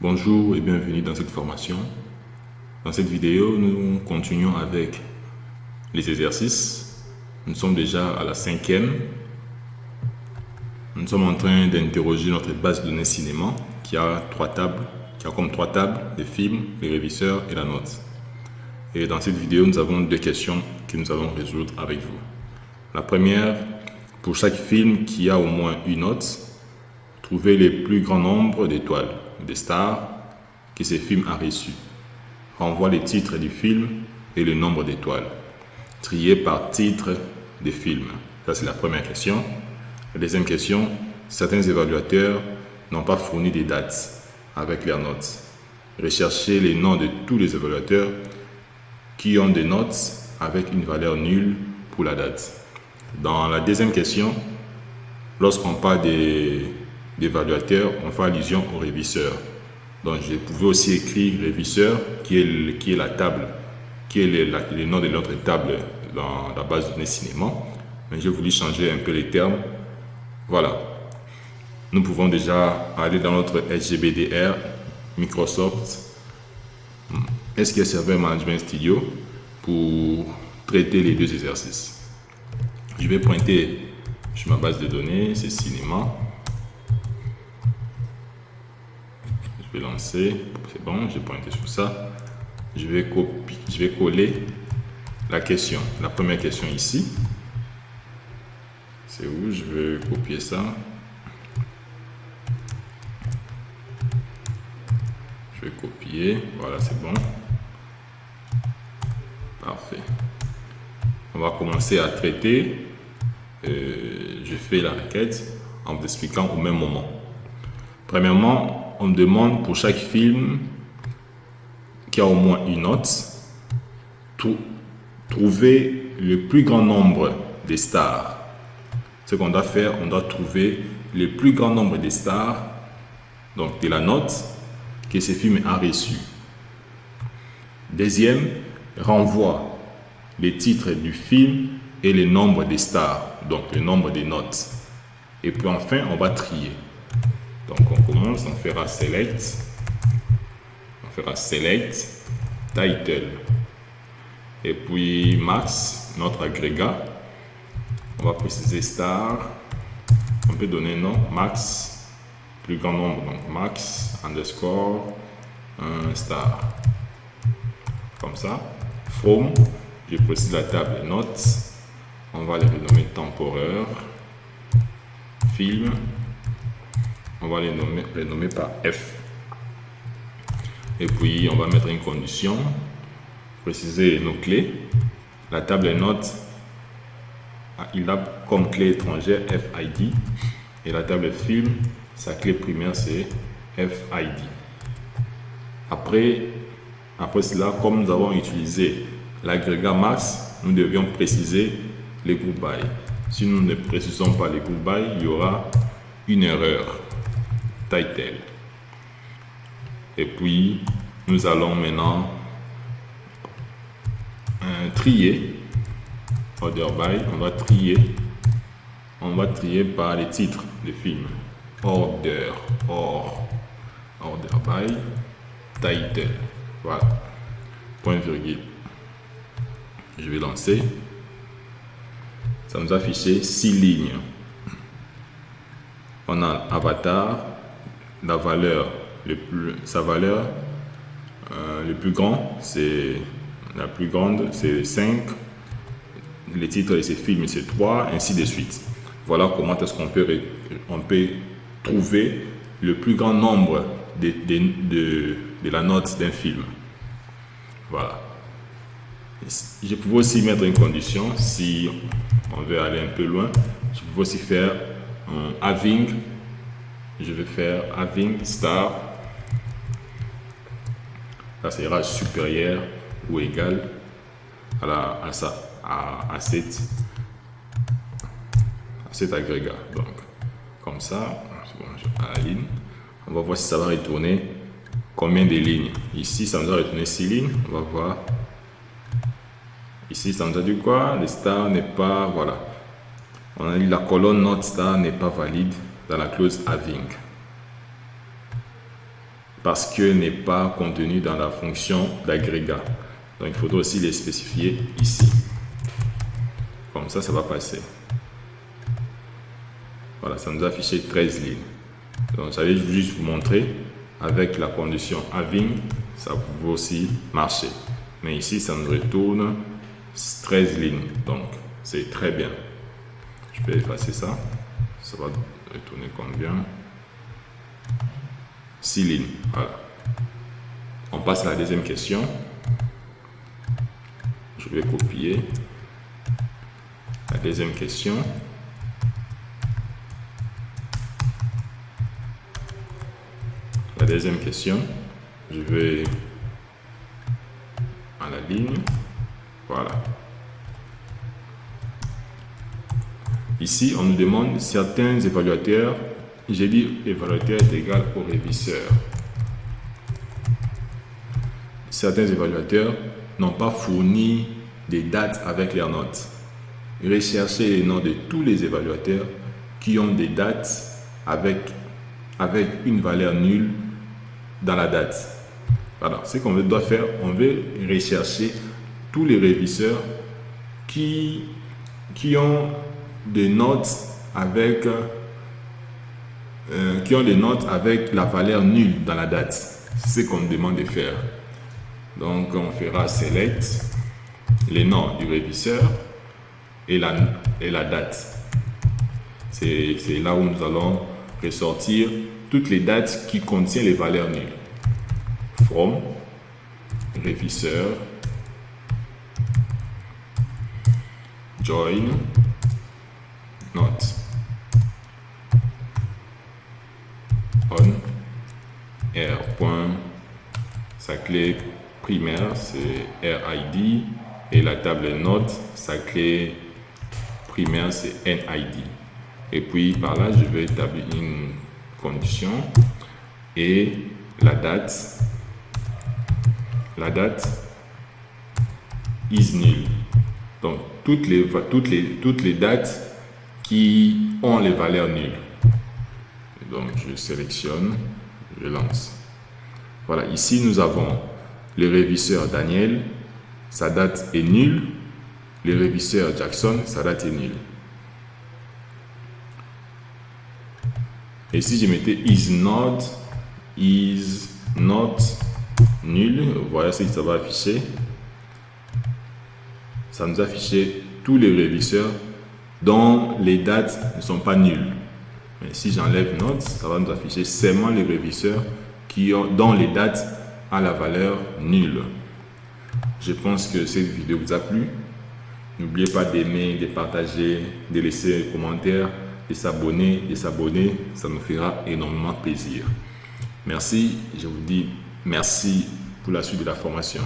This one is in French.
Bonjour et bienvenue dans cette formation. Dans cette vidéo, nous continuons avec les exercices. Nous sommes déjà à la 5e. Nous sommes en train d'interroger notre base de données cinéma qui a comme trois tables, les films, les réviseurs et la note. Et dans cette vidéo, nous avons deux questions que nous allons résoudre avec vous. La première, pour chaque film qui a au moins une note, trouvez le plus grand nombre d'étoiles, des stars que ce film a reçu. Renvoie les titres du film et le nombre d'étoiles. Trier par titre de film. Ça, c'est la première question. La deuxième question, certains évaluateurs n'ont pas fourni des dates avec leurs notes. Recherchez les noms de tous les évaluateurs qui ont des notes avec une valeur nulle pour la date. Dans la deuxième question, lorsqu'on parle d'évaluateurs, on fait allusion au réviseur. Donc, je pouvais aussi écrire réviseur, qui est la table, qui est le nom de notre table dans la base de données cinéma. Mais j'ai voulu changer un peu les termes. Voilà. Nous pouvons déjà aller dans notre SGBDR, Microsoft SQL Server Management Studio pour traiter les deux exercices. Je vais pointer sur ma base de données, c'est cinéma. Je vais lancer, c'est bon, j'ai pointé sur ça. Je vais coller la question, la première question ici. C'est où je vais copier ça. Je vais copier, voilà, c'est bon. Parfait. On va commencer à traiter. Je fais la requête en vous expliquant au même moment. Premièrement, on me demande pour chaque film qui a au moins une note, trouver le plus grand nombre de stars. Ce qu'on doit faire, on doit trouver le plus grand nombre de stars, donc de la note que ce film a reçu. Deuxième, renvoie les titres du film et le nombre de stars, donc le nombre de notes. Et puis enfin, on va trier. Donc on commence, on fera select title et puis max, notre agrégat. On va préciser star, on peut donner nom max, plus grand nombre, donc max underscore star, comme ça. From, je précise la table notes, on va les renommer temporaire, film, on va les nommer par F. Et puis, on va mettre une condition, préciser nos clés. La table notes, il a comme clé étrangère FID. Et la table film, sa clé primaire, c'est FID. Après cela, comme nous avons utilisé l'agrégat max, nous devions préciser les group by. Si nous ne précisons pas les group by, il y aura une erreur. Title. Et puis, nous allons maintenant trier. Order by, on va trier par les titres de films. Order by title. Voilà. Point virgule. Je vais lancer. Ça nous a affiché 6 lignes. On a avatar. La valeur, sa valeur, le plus grand, c'est la plus grande, c'est 5. Les titres de ces films, c'est 3, ainsi de suite. Voilà comment est-ce qu'on peut trouver le plus grand nombre de la note d'un film. Voilà. Je pouvais aussi mettre une condition, si on veut aller un peu loin, je pouvais aussi faire un having. Je vais faire having star, ça sera supérieur ou égal à cet agrégat. Donc, comme ça, bon, je aligne. On va voir si ça va retourner combien de lignes. Ici, ça nous a retourné 6 lignes. On va voir. Ici, ça nous a dit quoi? Le star n'est pas, voilà. On a dit la colonne note star n'est pas valide dans la clause having. parce qu'elle n'est pas contenue dans la fonction d'agrégat. Donc il faudra aussi les spécifier ici. Comme ça, ça va passer. Voilà, ça nous a affiché 13 lignes. Donc j'allais juste vous montrer avec la condition having, ça pouvait aussi marcher. Mais ici, ça nous retourne 13 lignes. Donc c'est très bien. Je peux effacer ça. Ça va retourner combien? 6 lignes. Voilà. On passe à la deuxième question. Je vais copier. La deuxième question. La deuxième question. Je vais à la ligne. Voilà. Ici, on nous demande certains évaluateurs. J'ai dit évaluateur est égal au réviseur. Certains évaluateurs n'ont pas fourni des dates avec leurs notes. Recherchez les noms de tous les évaluateurs qui ont des dates avec une valeur nulle dans la date. Voilà, ce qu'on doit faire, on veut rechercher tous les réviseurs qui ont des notes avec la valeur nulle dans la date. C'est ce qu'on nous demande de faire. Donc on fera select les noms du réviseur et la date. C'est là où nous allons ressortir toutes les dates qui contiennent les valeurs nulles. From réviseur join note on r. Sa clé primaire c'est RID et la table note, sa clé primaire c'est NID. Et puis par là je vais établir une condition et la date is null. Donc toutes les dates qui ont les valeurs nulles. Donc je sélectionne, je lance. Voilà, ici nous avons le réviseur Daniel, sa date est nulle. Le réviseur Jackson, sa date est nulle. Et si je mettais is not nul, voilà ce que ça va afficher. Ça nous affiche tous les réviseurs dont les dates ne sont pas nulles. Mais si j'enlève note, ça va nous afficher seulement les réviseurs dont les dates ont la valeur nulle. Je pense que cette vidéo vous a plu. N'oubliez pas d'aimer, de partager, de laisser un commentaire, de s'abonner, ça nous fera énormément plaisir. Merci, je vous dis merci pour la suite de la formation.